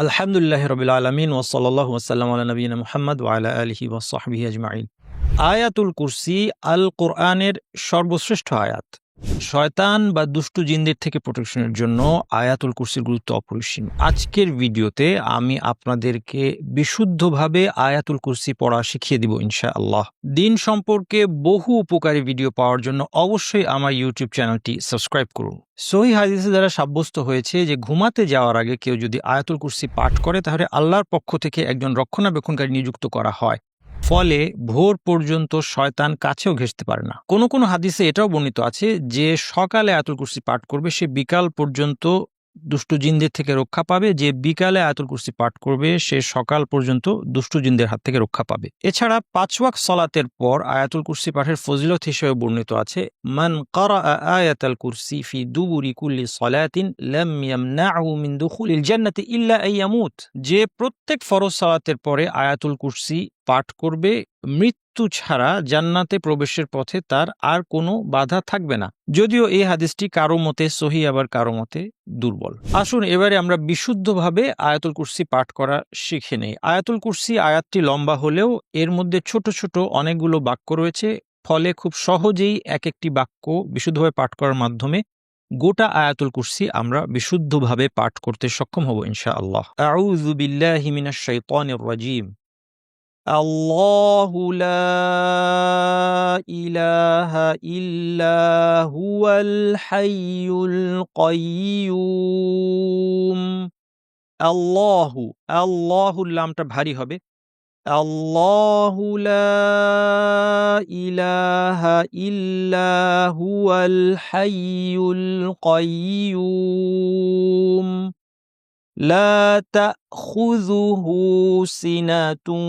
আলহামদুলিল্লাহ রবিল আলমিন ওসল্লাহ ওসাল্লাম আলা নবীনা মুহাম্মদ ওয়ালা আলহি ওয়াসহাবিহি আজমাইন। আয়াতুল কুরসি আল কোরআনের সর্বশ্রেষ্ঠ আয়াত। শয়তান বা দুষ্টু জিনদের থেকে প্রোটেকশনের জন্য আয়াতুল কুরসির গুরুত্ব অপরিসীম। আজকের ভিডিওতে আমি আপনাদেরকে বিশুদ্ধভাবে আয়াতুল কুরসি পড়া শিখিয়ে দিব ইনশাআল্লাহ। দিন সম্পর্কে বহু উপকারী ভিডিও পাওয়ার জন্য অবশ্যই আমার ইউটিউব চ্যানেলটি সাবস্ক্রাইব করুন। সহিহ হাদিসে দ্বারা সাব্যস্ত হয়েছে যে ঘুমাতে যাওয়ার আগে কেউ যদি আয়াতুল কুরসি পাঠ করে তাহলে আল্লাহর পক্ষ থেকে একজন রক্ষণাবেক্ষণকারী নিযুক্ত করা হয়, ফলে ভোর পর্যন্ত শয়তান কাছেও ঘেঁষতে পারে না। কোনো কোনো হাদিসে এটাও বর্ণিত আছে যে সকালে আয়াতুল কুরসি পাঠ করবে সে বিকাল পর্যন্ত দুষ্টু জিনদের থেকে রক্ষা পাবে, যে বিকালে আয়াতুল কুরসি পাঠ করবে সে সকাল পর্যন্ত দুষ্টু জিনদের হাত থেকে রক্ষা পাবে। এছাড়া ৫ ওয়াক্ত সালাতের পর আয়াতুল কুরসি পাঠের ফজিলত হিসেবে বর্ণিত আছে, মান ক্বারাআ আয়াতাল কুরসি ফি দুবুরি কুল্লি সালাতিন লাম ইয়ামনাহু মিন দুখুলিল জান্নাতি ইল্লা আইয়ামুত। যে প্রত্যেক ফরজ সালাতের পরে আয়াতুল কুরসি পাঠ করবে, মৃত্যু ছাড়া জান্নাতে প্রবেশের পথে তার আর কোনো বাধা থাকবে না। যদিও এই হাদিসটি কারো মতে সহি আবার কারো মতে দুর্বল। আসুন এবারে আমরা বিশুদ্ধভাবে আয়াতুল কুরসি পাঠ করা শিখে নেই। আয়াতুল কুরসি আয়াতটি লম্বা হলেও এর মধ্যে ছোট ছোট অনেকগুলো বাক্য রয়েছে, ফলে খুব সহজেই এক একটি বাক্য বিশুদ্ধভাবে পাঠ করার মাধ্যমে গোটা আয়াতুল কুরসি আমরা বিশুদ্ধভাবে পাঠ করতে সক্ষম হব ইনশাআল্লাহ। আউযু বিল্লাহি মিনাশ শাইতানির রাজীম। আল্লাহু লা ইলাহা ইল্লা হুয়াল হাইয়ুল কাইয়্যুম। আল্লাহু, আল্লাহুর লামটা ভারী হবে। আল্লাহু লা ইলাহা ইল্লা হুয়াল হাইয়ুল কাইয়্যুম। লা তাখুযুহু সিনাতুন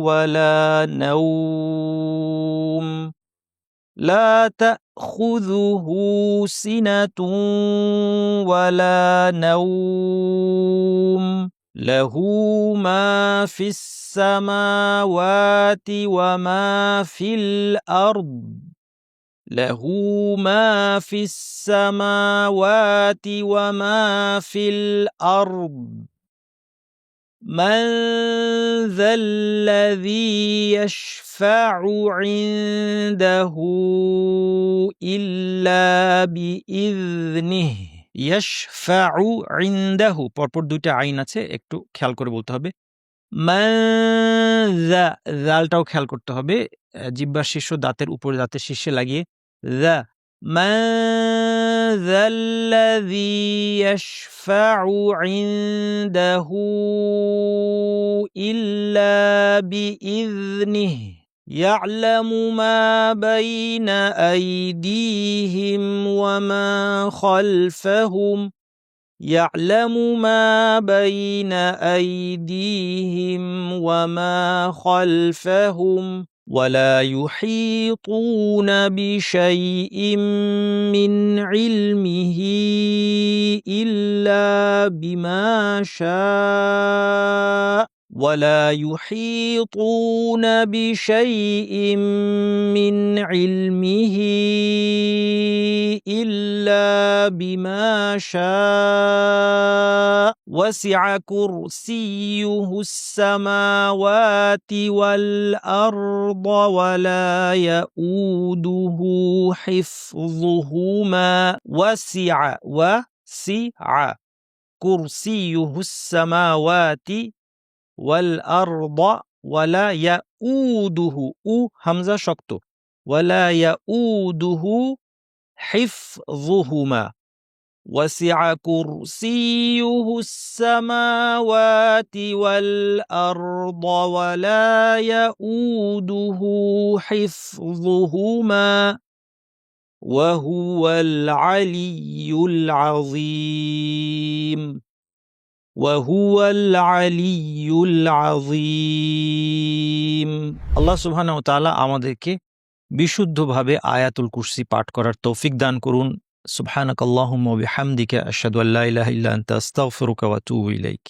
ওয়ালা নাওম। লা তাখুযুহু সিনাতুন ওয়ালা নাওম। লাহু মা ফিস সামাওয়াতি ওয়া মা ফিল আরদ। له ما في السماوات وما في الأرض. من ذا الذي يشفع عنده إلا بإذنه. يشفع عنده পরপর দুইটা আইন আছে, একটু খেয়াল করে বলতে হবে। মান যা, জালটাও খেয়াল করতে হবে, জিহ্বার শীর্ষ দাঁতের উপরে দাঁতের শীর্ষে লাগিয়ে যা। মান যাল্লাযী ইয়াশফাউ ইনদাহু ইল্লা বিইযনিহি। ইয়ালামু মা বাইনা আইদিহিম ওয়া মা খালফাহুম। يعلم ما بين أيديهم وما خلفهم ولا يحيطون بشيء من علمه إلا بما شاء ولا يحيطون بشيء من علمه إلا بما شاء وسع كرسيه السماوات والأرض ولا يؤوده حفظهما. وسع كرسيه السماوات والأرض ولا يؤوده همزة شقط ولا يؤوده حفظهما. وسع كرسيه السماوات والأرض ولا يؤوده حفظهما وهو العلي العظيم. وهو العلي العظيم. আল্লাহ সুবহানাহু ওয়া তাআলা আমাদেরকে বিশুদ্ধভাবে আয়াতুল কুরসি পাঠ করার তৌফিক দান করুন। সুবহানাকাল্লাহুম্মা ওয়া বিহামদিকা আশহাদু আল্লা ইলাহা ইল্লা আনতা আস্তাগফিরুকা ওয়া আতুবু ইলাইক।